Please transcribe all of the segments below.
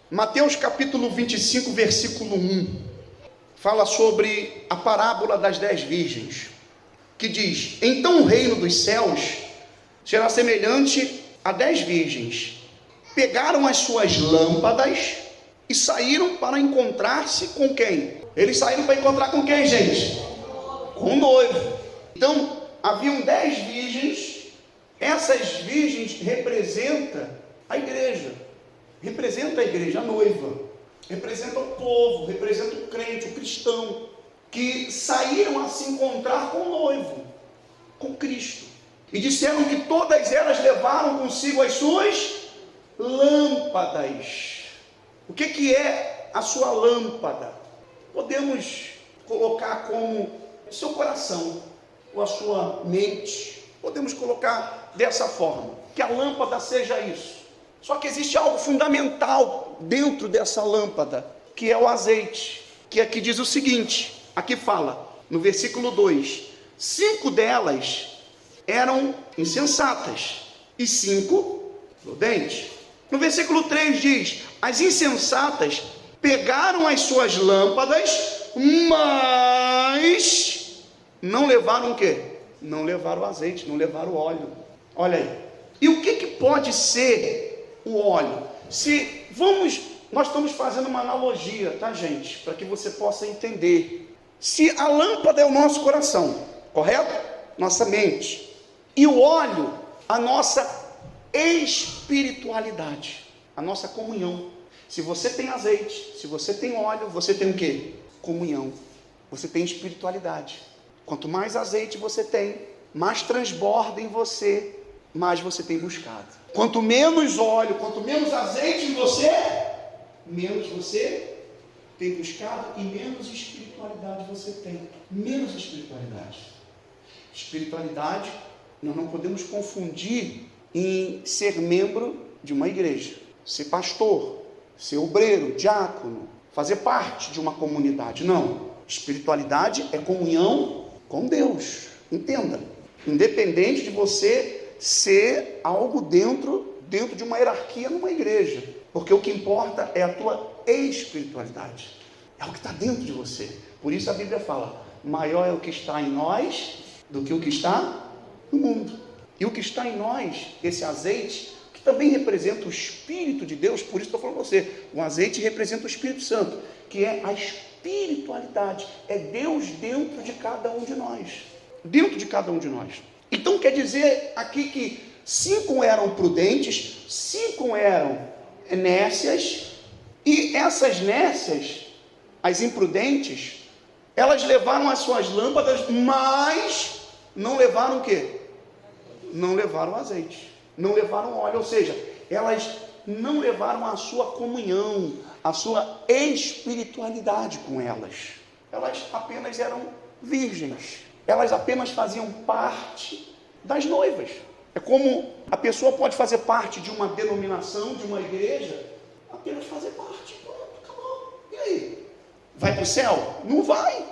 Mateus capítulo 25, versículo 1, fala sobre a parábola das 10 virgens, que diz: então o reino dos céus será semelhante a 10 virgens. Pegaram as suas lâmpadas e saíram para encontrar-se com quem? Eles saíram para encontrar com quem, gente? Com o noivo. Então, haviam 10 virgens. Essas virgens representam a igreja. Representa a igreja, a noiva. Representa o povo, representa o crente, o cristão, que saíram a se encontrar com o noivo, com Cristo. E disseram que todas elas levaram consigo as suas lâmpadas. O que é a sua lâmpada? Podemos colocar como seu coração ou a sua mente. Podemos colocar dessa forma, que a lâmpada seja isso. Só que existe algo fundamental dentro dessa lâmpada, que é o azeite, que aqui diz o seguinte, aqui fala, no versículo 2, 5 delas eram insensatas e 5 prudentes. No versículo 3 diz: as insensatas pegaram as suas lâmpadas, mas não levaram o quê? Não levaram o azeite, não levaram o óleo. Olha aí. E o que pode ser o óleo? Nós estamos fazendo uma analogia, tá, gente? Para que você possa entender. Se a lâmpada é o nosso coração, correto? Nossa mente. E o óleo, a nossa espiritualidade, a nossa comunhão. Se você tem azeite, se você tem óleo, você tem o quê? Comunhão. Você tem espiritualidade. Quanto mais azeite você tem, mais transborda em você, mais você tem buscado. Quanto menos óleo, quanto menos azeite em você, menos você tem buscado e menos espiritualidade você tem. Menos espiritualidade. Espiritualidade, nós não podemos confundir em ser membro de uma igreja, ser pastor, ser obreiro, diácono, fazer parte de uma comunidade. Não. Espiritualidade é comunhão com Deus. Entenda. Independente de você ser algo dentro de uma hierarquia numa igreja. Porque o que importa é a tua espiritualidade. É o que está dentro de você. Por isso a Bíblia fala: maior é o que está em nós do que o que está no mundo. E o que está em nós, esse azeite, que também representa o Espírito de Deus, por isso estou falando para você, o azeite representa o Espírito Santo, que é a espiritualidade, é Deus dentro de cada um de nós, dentro de cada um de nós. Então quer dizer aqui que 5 eram prudentes, 5 eram nécias, e essas nécias, as imprudentes, elas levaram as suas lâmpadas, mas não levaram o quê? Não levaram azeite, não levaram óleo, ou seja, elas não levaram a sua comunhão, a sua espiritualidade com elas. Elas apenas eram virgens, elas apenas faziam parte das noivas. É como a pessoa pode fazer parte de uma denominação, de uma igreja, apenas fazer parte, pronto, acabou. E aí? Vai para o céu? Não vai,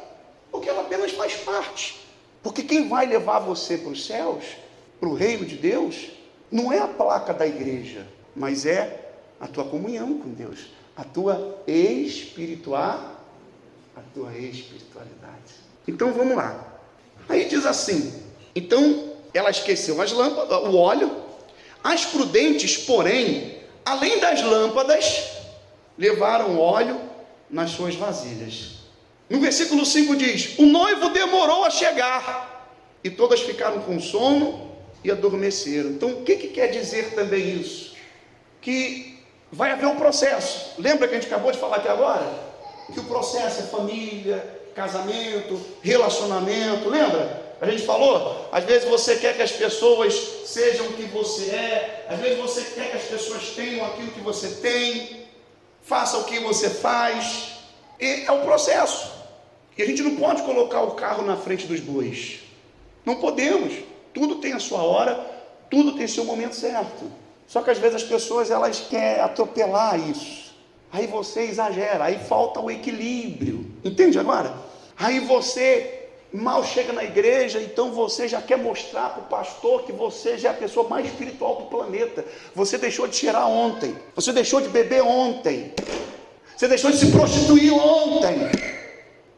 porque ela apenas faz parte. Porque quem vai levar você para os céus, para o reino de Deus, não é a placa da igreja, mas é a tua comunhão com Deus, a tua espiritualidade. Então vamos lá. Aí diz assim: então ela esqueceu as lâmpadas, o óleo. As prudentes, porém, além das lâmpadas, levaram óleo nas suas vasilhas. No versículo 5 diz: o noivo demorou a chegar, e todas ficaram com sono e adormeceram. Então o que quer dizer também isso? Que vai haver um processo. Lembra que a gente acabou de falar aqui agora? Que o processo é família, casamento, relacionamento. Lembra? A gente falou, às vezes você quer que as pessoas sejam o que você é, às vezes você quer que as pessoas tenham aquilo que você tem, faça o que você faz, e é um processo. E a gente não pode colocar o carro na frente dos bois. Não podemos. Tudo tem a sua hora, tudo tem seu momento certo. Só que às vezes as pessoas, elas querem atropelar isso. Aí você exagera, aí falta o equilíbrio. Entende agora? Aí você mal chega na igreja, então você já quer mostrar para o pastor que você já é a pessoa mais espiritual do planeta. Você deixou de cheirar ontem, você deixou de beber ontem, Você deixou de se prostituir ontem.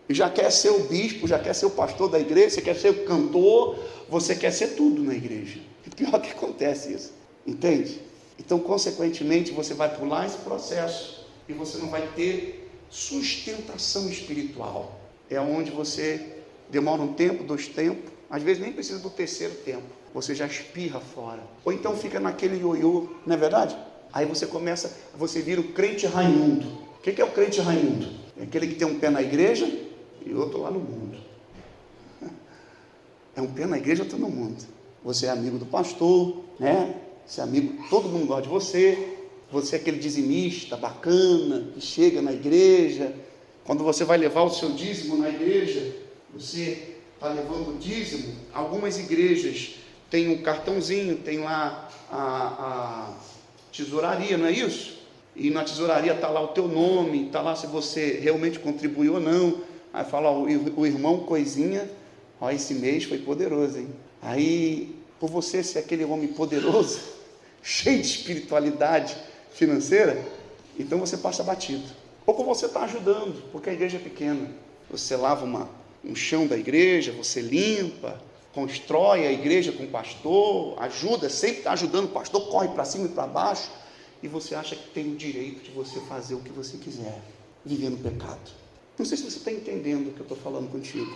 E já quer ser o bispo, já quer ser o pastor da igreja, você quer ser o cantor, você quer ser tudo na igreja. E pior que acontece isso. Entende? Então, consequentemente, você vai pular esse processo e você não vai ter sustentação espiritual. É onde você demora um tempo, 2 tempos, às vezes nem precisa do 3º tempo, você já espirra fora. Ou então fica naquele ioiô, não é verdade? Aí você vira o crente Raimundo. O que é o crente Raimundo? É aquele que tem um pé na igreja e outro lá no mundo. É um pé na igreja e outro no mundo. Você é amigo do pastor, né? Você é amigo, todo mundo gosta de você. Você é aquele dizimista bacana, que chega na igreja. Quando você vai levar o seu dízimo na igreja, você está levando o dízimo. Algumas igrejas têm um cartãozinho, tem lá a tesouraria, não é isso? E na tesouraria está lá o teu nome, está lá se você realmente contribuiu ou não. Aí fala, ó, o irmão Coisinha, ó, esse mês foi poderoso, hein? Aí, por você ser aquele homem poderoso, cheio de espiritualidade financeira, então você passa batido. Ou como você está ajudando, porque a igreja é pequena. Você lava um chão da igreja, você limpa, constrói a igreja com o pastor, ajuda, sempre está ajudando o pastor, corre para cima e para baixo, e você acha que tem o direito de você fazer o que você quiser, viver no pecado. Não sei se você está entendendo o que eu estou falando contigo,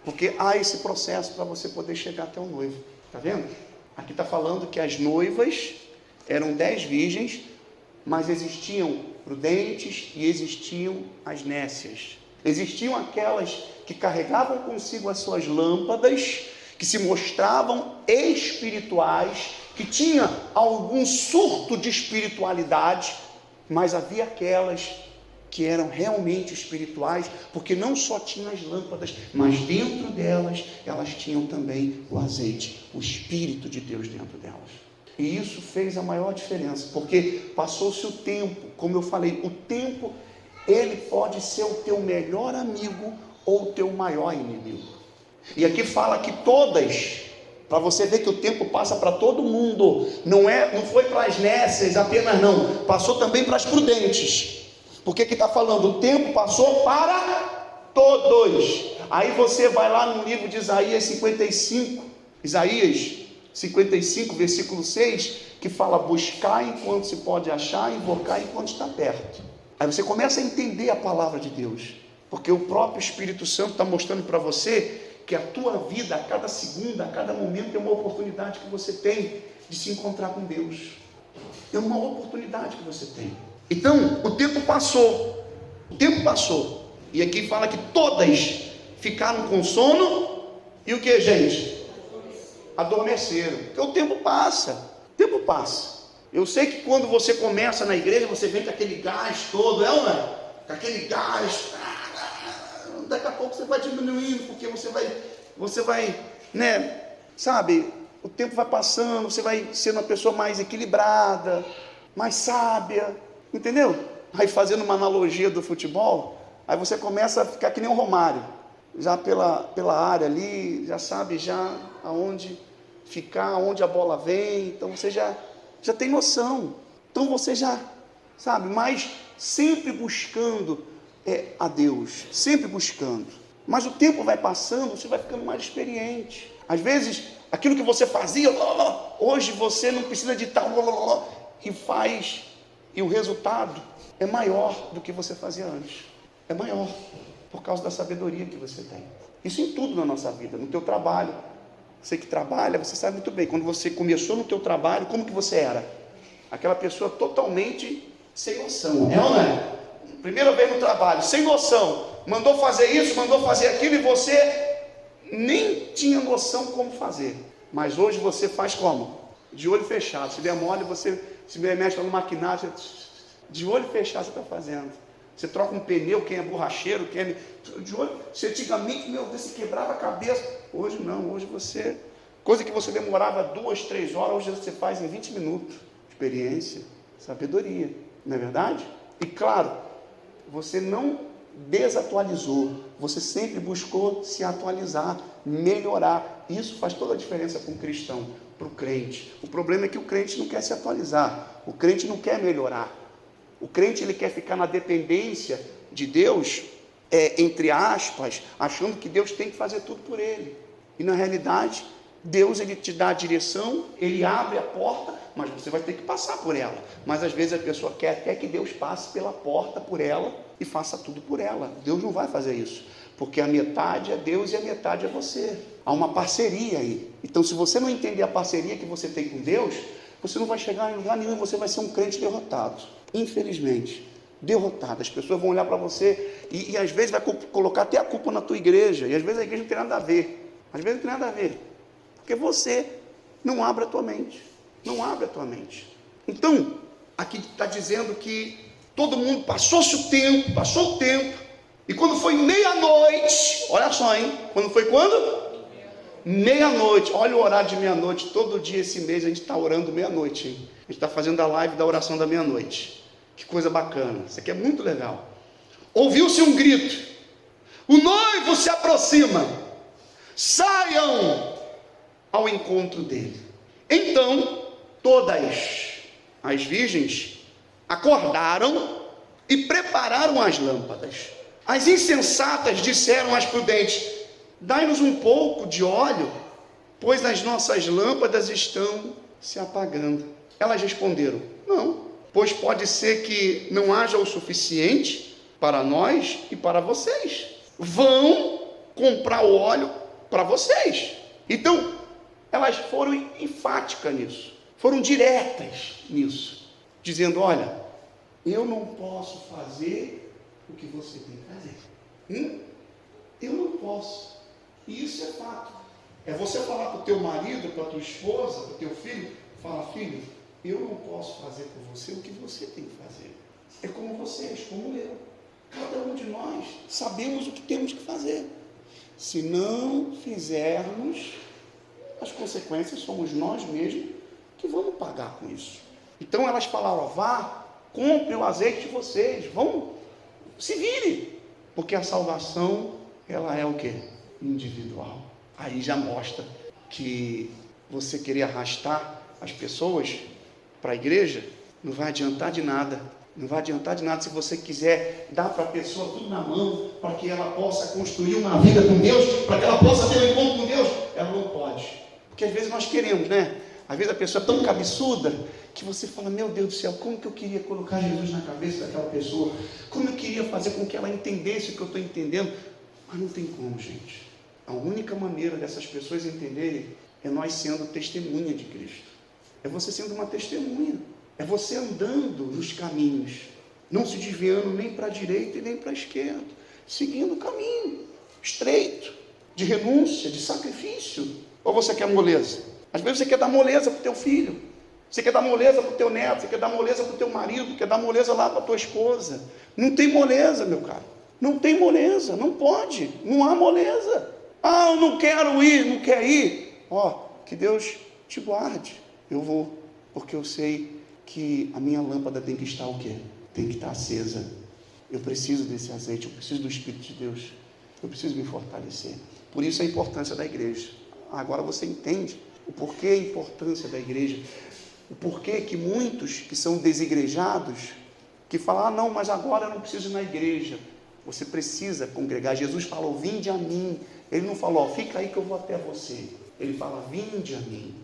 porque há esse processo para você poder chegar até o noivo. Está vendo? Aqui está falando que as noivas eram 10 virgens, mas existiam prudentes e existiam as nécias. Existiam aquelas que carregavam consigo as suas lâmpadas, que se mostravam espirituais, que tinham algum surto de espiritualidade, mas havia aquelas que eram realmente espirituais, porque não só tinham as lâmpadas, mas dentro delas, elas tinham também o azeite, o Espírito de Deus dentro delas. E isso fez a maior diferença, porque passou-se o tempo, como eu falei, o tempo, ele pode ser o teu melhor amigo ou o teu maior inimigo. E aqui fala que todas, para você ver que o tempo passa para todo mundo, não foi para as nécias apenas não, passou também para as prudentes. Porque que está falando, o tempo passou para todos. Aí você vai lá no livro de Isaías 55, versículo 6, que fala, buscar enquanto se pode achar, invocar enquanto está perto. Aí você começa a entender a palavra de Deus, porque o próprio Espírito Santo está mostrando para você que a tua vida, a cada segundo, a cada momento, é uma oportunidade que você tem de se encontrar com Deus. É uma oportunidade que você tem. Então, o tempo passou, e aqui fala que todas ficaram com sono, e o que, gente? Adormeceram, porque o tempo passa. Eu sei que quando você começa na igreja, você vem com aquele gás todo, ou não é? Com aquele gás, daqui a pouco você vai diminuindo, porque você vai, né, sabe, o tempo vai passando, você vai sendo uma pessoa mais equilibrada, mais sábia, entendeu? Aí fazendo uma analogia do futebol, aí você começa a ficar que nem o Romário, já pela área ali, já sabe já aonde ficar, aonde a bola vem, então você já tem noção, então você já sabe, mas sempre buscando a Deus, sempre buscando, mas o tempo vai passando, você vai ficando mais experiente, às vezes aquilo que você fazia, hoje você não precisa de tal, e faz, e o resultado é maior do que você fazia antes, é maior, por causa da sabedoria que você tem. Isso em tudo na nossa vida, no teu trabalho. Você que trabalha, você sabe muito bem, quando você começou no teu trabalho, como que você era? Aquela pessoa totalmente sem noção, é ou não é? Primeira vez no trabalho, sem noção, mandou fazer isso, mandou fazer aquilo, e você nem tinha noção como fazer, mas hoje você faz como? De olho fechado, se der mole, você se mexe no maquinário, de olho fechado você está fazendo. Você troca um pneu, quem é borracheiro, quem é de olho. Você antigamente, meu Deus, você quebrava a cabeça. Hoje não, hoje você, coisa que você demorava 2, 3 horas, hoje você faz em 20 minutos. Experiência, sabedoria, não é verdade? E claro, você não desatualizou, você sempre buscou se atualizar, melhorar. Isso faz toda a diferença para um cristão, para o crente. O problema é que o crente não quer se atualizar, o crente não quer melhorar. O crente, ele quer ficar na dependência de Deus, entre aspas, achando que Deus tem que fazer tudo por ele. E na realidade, Deus, ele te dá a direção, ele abre a porta, mas você vai ter que passar por ela. Mas às vezes a pessoa quer até que Deus passe pela porta por ela e faça tudo por ela. Deus não vai fazer isso, porque a metade é Deus e a metade é você. Há uma parceria aí. Então, se você não entender a parceria que você tem com Deus, você não vai chegar em lugar nenhum, você vai ser um crente derrotado. Infelizmente, derrotado. As pessoas vão olhar para você e às vezes vai colocar até a culpa na tua igreja, e às vezes a igreja não tem nada a ver. Às vezes não tem nada a ver, porque você não abre a tua mente. Não abre a tua mente. Então, aqui está dizendo que todo mundo passou o tempo, e quando foi meia-noite, olha só, hein? Quando foi quando? Meia-noite. Olha o horário de meia-noite. Todo dia esse mês a gente está orando meia-noite, hein? A gente está fazendo a live da oração da meia-noite. Que coisa bacana. Isso aqui é muito legal. Ouviu-se um grito: o noivo se aproxima, saiam ao encontro dele. Então, todas as virgens acordaram e prepararam as lâmpadas. As insensatas disseram às prudentes: dai-nos um pouco de óleo, pois as nossas lâmpadas estão se apagando. Elas responderam: não, pois pode ser que não haja o suficiente para nós e para vocês. Vão comprar o óleo para vocês. Então, elas foram enfáticas nisso, foram diretas nisso, dizendo: olha, eu não posso fazer o que você tem que fazer. Eu não posso. E isso é fato. É você falar para o teu marido, para a tua esposa, para o teu filho, fala: filho, eu não posso fazer por você o que você tem que fazer. É como vocês, como eu. Cada um de nós sabemos o que temos que fazer. Se não fizermos, as consequências somos nós mesmos que vamos pagar com isso. Então elas falaram: vá, compre o azeite de vocês, vão, se vire, porque a salvação, ela é o quê? Individual. Aí já mostra que você querer arrastar as pessoas para a igreja não vai adiantar de nada. Não vai adiantar de nada se você quiser dar para a pessoa tudo na mão, para que ela possa construir uma vida com Deus, para que ela possa ter um encontro com Deus. Ela não pode. Porque às vezes nós queremos, né? Às vezes a pessoa é tão cabeçuda que você fala: meu Deus do céu, como que eu queria colocar Jesus na cabeça daquela pessoa? Como eu queria fazer com que ela entendesse o que eu estou entendendo? Mas não tem como, gente. A única maneira dessas pessoas entenderem é nós sendo testemunha de Cristo. É você sendo uma testemunha. É você andando nos caminhos, não se desviando nem para a direita e nem para a esquerda, seguindo o caminho estreito, de renúncia, de sacrifício. Ou você quer moleza? Às vezes você quer dar moleza para o teu filho, você quer dar moleza para o teu neto, você quer dar moleza para o teu marido, quer dar moleza lá para a tua esposa. Não tem moleza, meu caro. Não tem moleza, não pode, não há moleza. Ah, eu não quero ir, não quer ir. Que Deus te guarde. Eu vou, porque eu sei que a minha lâmpada tem que estar o quê? Tem que estar acesa. Eu preciso desse azeite, eu preciso do Espírito de Deus. Eu preciso me fortalecer. Por isso a importância da igreja. Agora você entende o porquê a importância da igreja. O porquê que muitos que são desigrejados, que falam: não, mas agora eu não preciso ir na igreja. Você precisa congregar. Jesus falou: vinde a mim. Ele não falou: fica aí que eu vou até você. Ele fala: vinde a mim.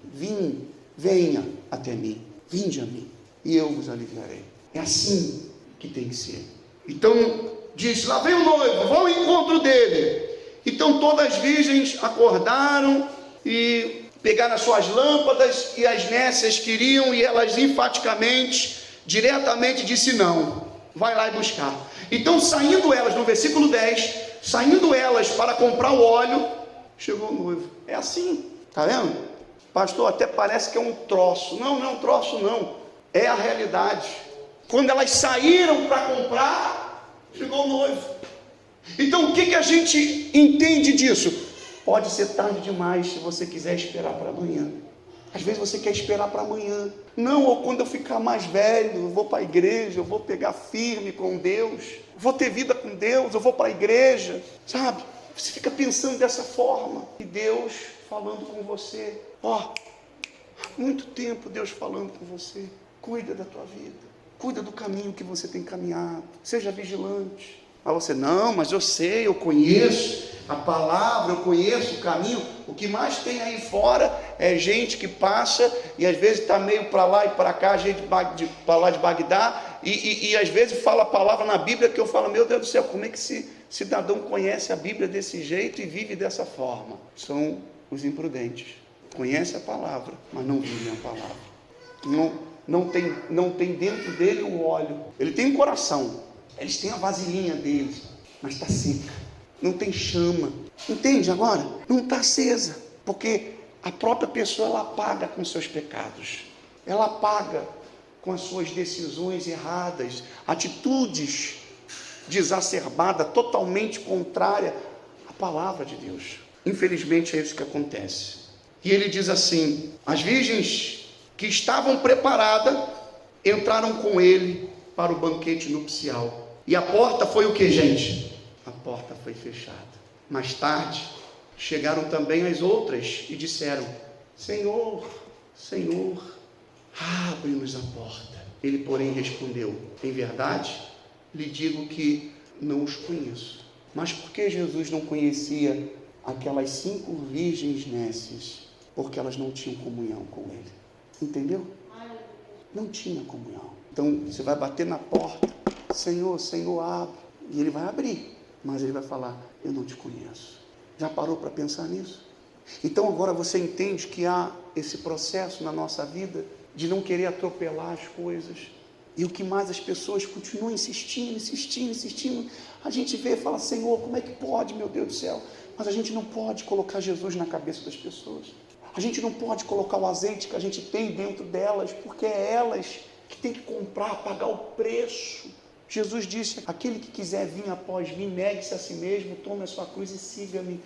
Venha até mim. Vinde a mim e eu vos aliviarei. É assim que tem que ser. Então, diz: lá vem o noivo, vão ao encontro dele. Então todas as virgens acordaram e pegaram as suas lâmpadas, e as nécias queriam, e elas enfaticamente, diretamente disse: não, vai lá e buscar. Então, saindo elas, no versículo 10, saindo elas para comprar o óleo, chegou o noivo. É assim, está vendo? Pastor, até parece que é um troço. Não, não é um troço não, é a realidade. Quando elas saíram para comprar, chegou o noivo. Então o que a gente entende disso? Pode ser tarde demais se você quiser esperar para amanhã. Às vezes você quer esperar para amanhã. Não, ou quando eu ficar mais velho, eu vou para a igreja, eu vou pegar firme com Deus, vou ter vida com Deus, eu vou para a igreja, sabe? Você fica pensando dessa forma. E Deus falando com você: há muito tempo Deus falando com você. Cuida da tua vida, Cuida do caminho que você tem caminhado. Seja vigilante. Mas você, não, mas eu sei, eu conheço a palavra, eu conheço o caminho. O que mais tem aí fora é gente que passa e às vezes está meio para lá e para cá, gente para lá de Bagdá, e às vezes fala a palavra na Bíblia que eu falo, meu Deus do céu, como é que esse cidadão conhece a Bíblia desse jeito e vive dessa forma? São os imprudentes. Conhece a palavra, mas não vivem a palavra. Não tem dentro dele o óleo. Ele tem um coração, eles têm a vasilhinha deles, mas está seca, não tem chama. Entende agora? Não está acesa, porque a própria pessoa ela paga com seus pecados, ela paga com as suas decisões erradas, atitudes desacerbadas, totalmente contrária à palavra de Deus. Infelizmente é isso que acontece. E ele diz assim: as virgens que estavam preparadas entraram com ele para o banquete nupcial. E a porta foi o que, gente? A porta foi fechada. Mais tarde, chegaram também as outras e disseram: Senhor, Senhor, abre-nos a porta. Ele, porém, respondeu: em verdade, lhe digo que não os conheço. Mas por que Jesus não conhecia aquelas 5 virgens nécias? Porque elas não tinham comunhão com ele. Entendeu? Não tinha comunhão. Então, você vai bater na porta: Senhor, Senhor, abre. E ele vai abrir, mas ele vai falar: eu não te conheço. Já parou para pensar nisso? Então agora você entende que há esse processo na nossa vida de não querer atropelar as coisas. E o que mais as pessoas continuam insistindo. A gente vê e fala: Senhor, como é que pode, meu Deus do céu? Mas a gente não pode colocar Jesus na cabeça das pessoas. A gente não pode colocar o azeite que a gente tem dentro delas, porque é elas que tem que comprar, pagar o preço. Jesus disse: aquele que quiser vir após mim, negue-se a si mesmo, tome a sua cruz e siga-me.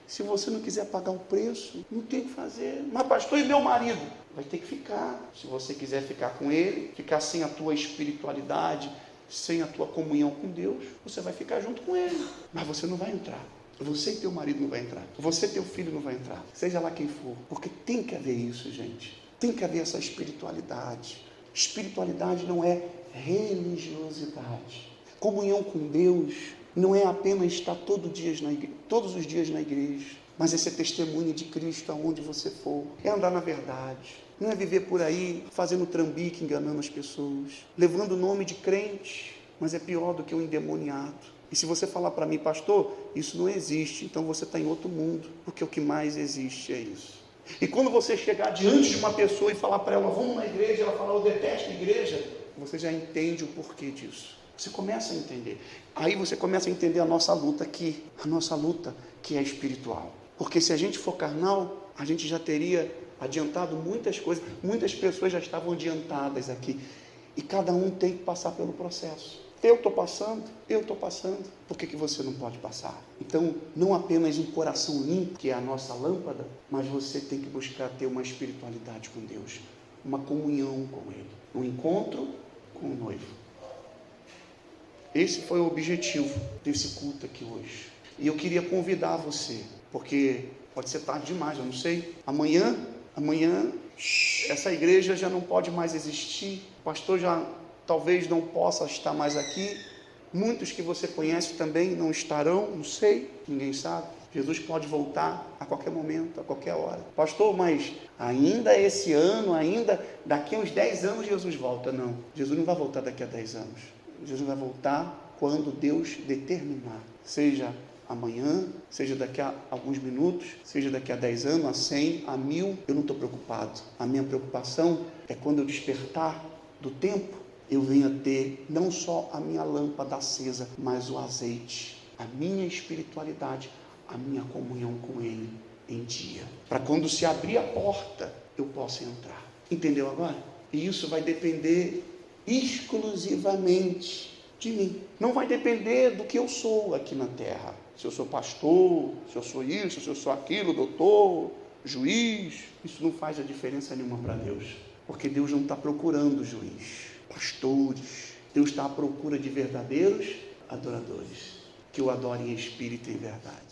Se você não quiser pagar o preço, não tem o que fazer. Mas pastor, e meu marido? Vai ter que ficar. Se você quiser ficar com ele, ficar sem a tua espiritualidade, sem a tua comunhão com Deus, você vai ficar junto com ele. Mas você não vai entrar. Você e teu marido não vai entrar. Você e teu filho não vai entrar. Seja lá quem for. Porque tem que haver isso, gente. Tem que haver essa espiritualidade. Espiritualidade não é religiosidade. Comunhão com Deus não é apenas estar todos os dias na igreja, mas é ser testemunha de Cristo aonde você for. É andar na verdade. Não é viver por aí fazendo trambique, enganando as pessoas, levando o nome de crente, mas é pior do que um endemoniado. E se você falar para mim: pastor, isso não existe, então você está em outro mundo, porque o que mais existe é isso. E quando você chegar diante de uma pessoa e falar para ela: vamos na igreja, ela falar: eu detesto a igreja, você já entende o porquê disso. Você começa a entender. Aí você começa a entender a nossa luta aqui, a nossa luta que é espiritual. Porque se a gente for carnal, a gente já teria adiantado muitas coisas, muitas pessoas já estavam adiantadas aqui. E cada um tem que passar pelo processo. Eu estou passando, por que você não pode passar? Então, não apenas um coração limpo, que é a nossa lâmpada, mas você tem que buscar ter uma espiritualidade com Deus, uma comunhão com Ele, um encontro com o noivo. Esse foi o objetivo desse culto aqui hoje. E eu queria convidar você, porque pode ser tarde demais, eu não sei. Amanhã, essa igreja já não pode mais existir, o pastor já talvez não possa estar mais aqui, muitos que você conhece também não estarão, não sei, ninguém sabe. Jesus pode voltar a qualquer momento, a qualquer hora. Pastor, mas ainda esse ano, ainda daqui a uns 10 anos Jesus volta. Não, Jesus não vai voltar daqui a 10 anos. Jesus vai voltar quando Deus determinar, seja amanhã, seja daqui a alguns minutos, seja daqui a 10 anos, a 100, a 1000, eu não estou preocupado. A minha preocupação é quando eu despertar do tempo, eu venho a ter não só a minha lâmpada acesa, mas o azeite, a minha espiritualidade, a minha comunhão com Ele em dia. Para quando se abrir a porta, eu possa entrar. Entendeu agora? E isso vai depender exclusivamente de mim. Não vai depender do que eu sou aqui na terra. Se eu sou pastor, se eu sou isso, se eu sou aquilo, doutor, juiz. Isso não faz a diferença nenhuma para Deus. Porque Deus não está procurando juiz, pastores. Deus está à procura de verdadeiros adoradores, que o adorem em espírito e em verdade.